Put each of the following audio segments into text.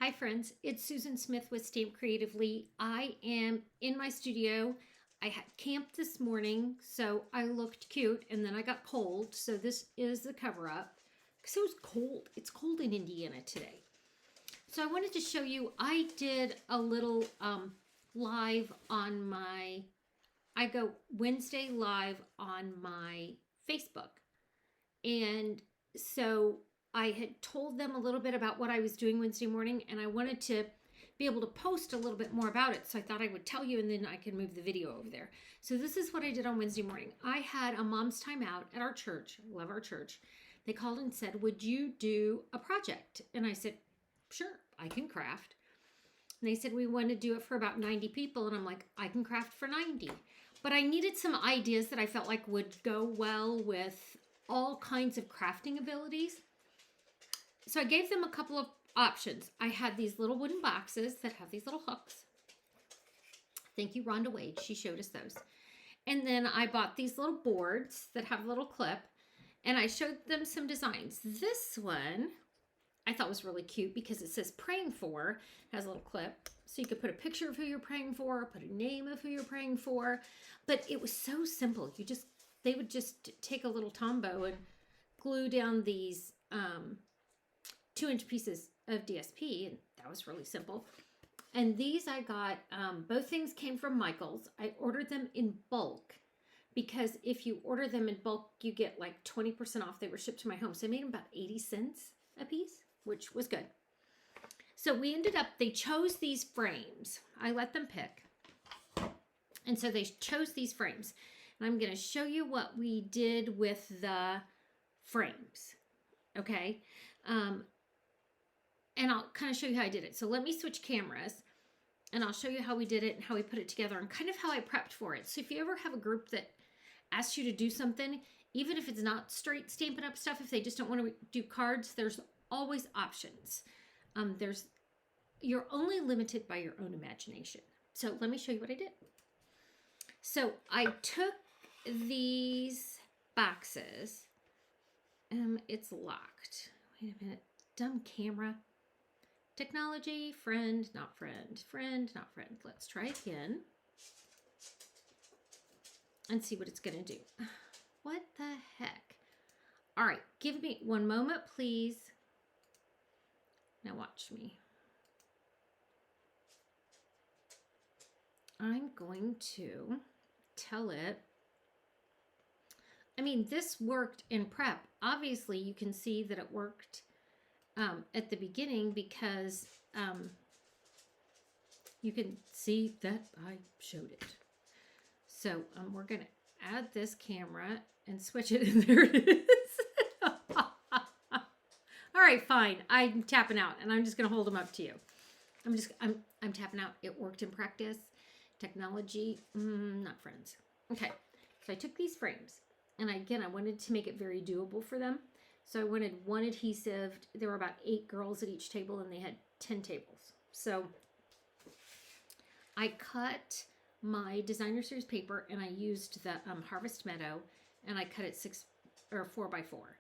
Hi friends, it's Susan Smith with Stamp Creatively. I am in my studio. I had camp this morning, so I looked cute, and then I got cold, so this is the cover up because it was cold. It's cold in Indiana today. So I wanted to show you, I did a little live on I go Wednesday live on my Facebook. And so I had told them a little bit about what I was doing Wednesday morning, and I wanted to be able to post a little bit more about it. So I thought I would tell you, and then I can move the video over there. So this is what I did on Wednesday morning. I had a mom's time out at our church. I love our church. They called and said, would you do a project? And I said, sure, I can craft. And they said, we want to do it for about 90 people. And I'm like, I can craft for 90. But I needed some ideas that I felt like would go well with all kinds of crafting abilities. So I gave them a couple of options. I had these little wooden boxes that have these little hooks. Thank you, Rhonda Wade. She showed us those. And then I bought these little boards that have a little clip, and I showed them some designs. This one I thought was really cute because it says praying for. It has a little clip. So you could put a picture of who you're praying for, put a name of who you're praying for. But it was so simple. They would just take a little Tombow and glue down these 2-inch pieces of DSP, and that was really simple. And these I got, both things came from Michaels. I ordered them in bulk because if you order them in bulk, you get like 20% off. They were shipped to my home. So I made them about 80 cents a piece, which was good. So we ended up, they chose these frames. I let them pick. And so they chose these frames. And I'm going to show you what we did with the frames, okay? And I'll kind of show you how I did it. So let me switch cameras, and I'll show you how we did it and how we put it together and kind of how I prepped for it. So if you ever have a group that asks you to do something, even if it's not straight Stampin' Up! Stuff, if they just don't want to do cards, there's always options. You're only limited by your own imagination. So let me show you what I did. So I took these boxes. It's locked. Wait a minute. Dumb camera. Technology, friend, not friend. Friend, not friend. Let's try again. And see what it's going to do. What the heck? All right. Give me one moment, please. Now watch me. I'm going to tell it. I mean, this worked in prep. Obviously, you can see that it worked at the beginning because you can see that I showed it. So we're going to add this camera and switch it, and there it is. All right, fine. I'm tapping out, and I'm just going to hold them up to you. I'm tapping out. It worked in practice. Technology, not friends. Okay, so I took these frames, and again, I wanted to make it very doable for them. So I wanted one adhesive. There were about 8 girls at each table, and they had 10 tables. So I cut my designer series paper, and I used the Harvest Meadow, and I cut it 6 or 4 by 4.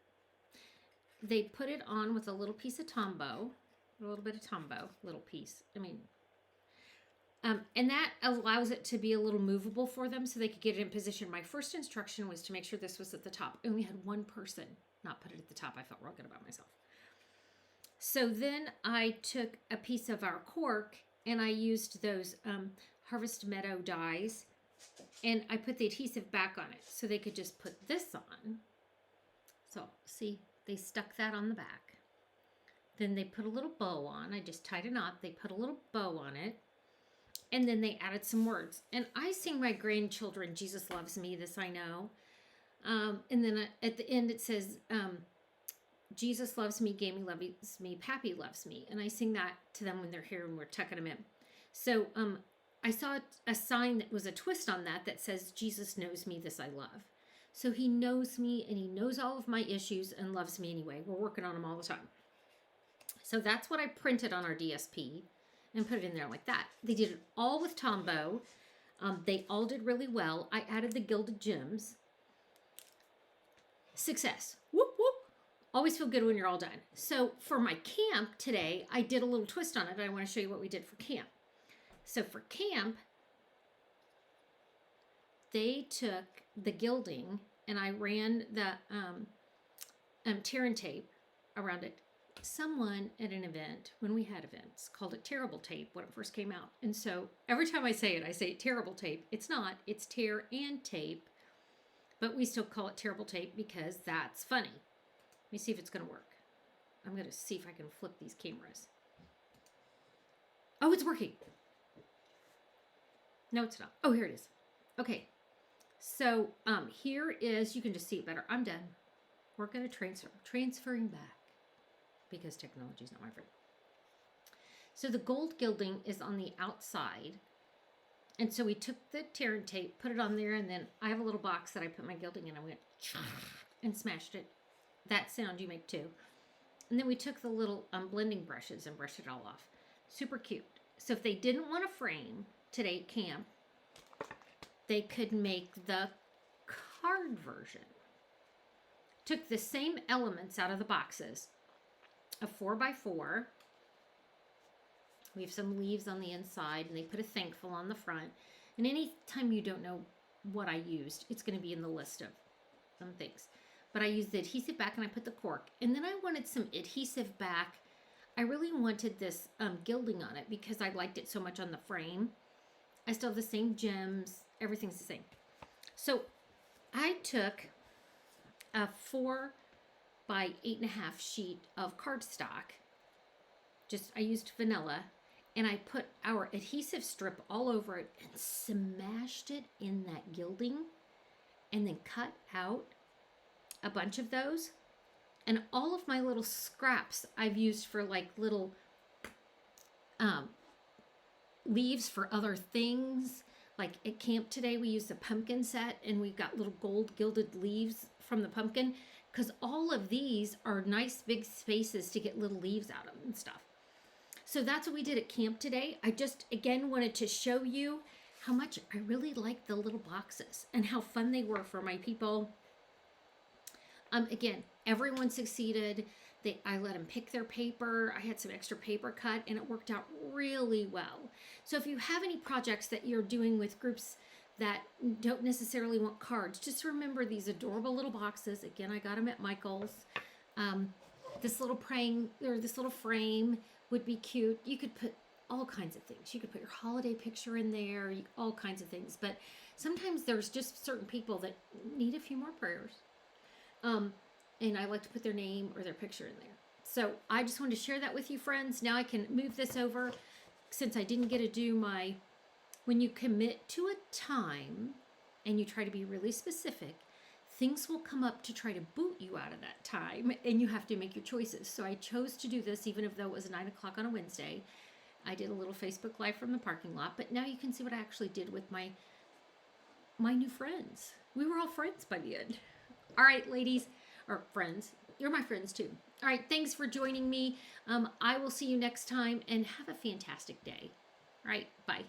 They put it on with a little piece of Tombow, a little bit of Tombow, little piece. I mean, and that allows it to be a little movable for them so they could get it in position. My first instruction was to make sure this was at the top. I only had one person not put it at the top. I felt real good about myself. So then I took a piece of our cork, and I used those Harvest Meadow dies, and I put the adhesive back on it so they could just put this on. So see, they stuck that on the back. Then they put a little bow on. I just tied a knot. They put a little bow on it. And then they added some words. And I sing my grandchildren, Jesus loves me, this I know. And then at the end it says, Jesus loves me, Gammy loves me, Pappy loves me. And I sing that to them when they're here and we're tucking them in. So I saw a sign that was a twist on that says, Jesus knows me, this I love. So he knows me, and he knows all of my issues and loves me anyway. We're working on them all the time. So that's what I printed on our DSP. And put it in there like that. They did it all with Tombow. They all did really well. I added the Gilded Gems. Success. Whoop, whoop. always feel good when you're all done. So for my camp today, I did a little twist on it. I want to show you what we did for camp. So for camp, they took the gilding and I ran the tear and tape around it. Someone at an event, when we had events, called it terrible tape when it first came out. And so every time I say it terrible tape. It's not, it's tear and tape, but we still call it terrible tape because that's funny. Let me see if it's going to work. I'm going to see if I can flip these cameras. Oh, it's working. No, it's not. Oh, here it is. Okay. So here is, you can just see it better. I'm done. We're going to transferring back because technology is not my friend. So the gold gilding is on the outside. And so we took the tear and tape, put it on there, and then I have a little box that I put my gilding in. I went and smashed it. That sound you make too. And then we took the little blending brushes and brushed it all off. Super cute. So if they didn't want a frame today at camp, they could make the card version. Took the same elements out of the boxes. A 4x4. We have some leaves on the inside, and they put a thankful on the front. And anytime you don't know what I used, it's going to be in the list of some things. But I used the adhesive back and I put the cork. And then I wanted some adhesive back. I really wanted this gilding on it because I liked it so much on the frame. I still have the same gems. Everything's the same. So I took a 4 by 8.5 sheet of cardstock. I used vanilla. And I put our adhesive strip all over it and smashed it in that gilding. And then cut out a bunch of those, and all of my little scraps I've used for like little leaves for other things. Like at camp today, we used a pumpkin set and we've got little gold gilded leaves from the pumpkin because all of these are nice big spaces to get little leaves out of and stuff. So that's what we did at camp today. I just, again, wanted to show you how much I really liked the little boxes and how fun they were for my people. Again, everyone succeeded. I let them pick their paper. I had some extra paper cut and it worked out really well. So if you have any projects that you're doing with groups that don't necessarily want cards, just remember these adorable little boxes. Again, I got them at Michael's. This little frame would be cute. You could put all kinds of things. You could put your holiday picture in there, all kinds of things. But sometimes there's just certain people that need a few more prayers. And I like to put their name or their picture in there. So I just wanted to share that with you, friends. Now I can move this over since I didn't get to do when you commit to a time and you try to be really specific, things will come up to try to boot you out of that time and you have to make your choices. So I chose to do this even though it was 9 o'clock on a Wednesday. I did a little Facebook Live from the parking lot, but now you can see what I actually did with my new friends. We were all friends by the end. All right, ladies, or friends, you're my friends too. All right, thanks for joining me. I will see you next time and have a fantastic day. All right, bye.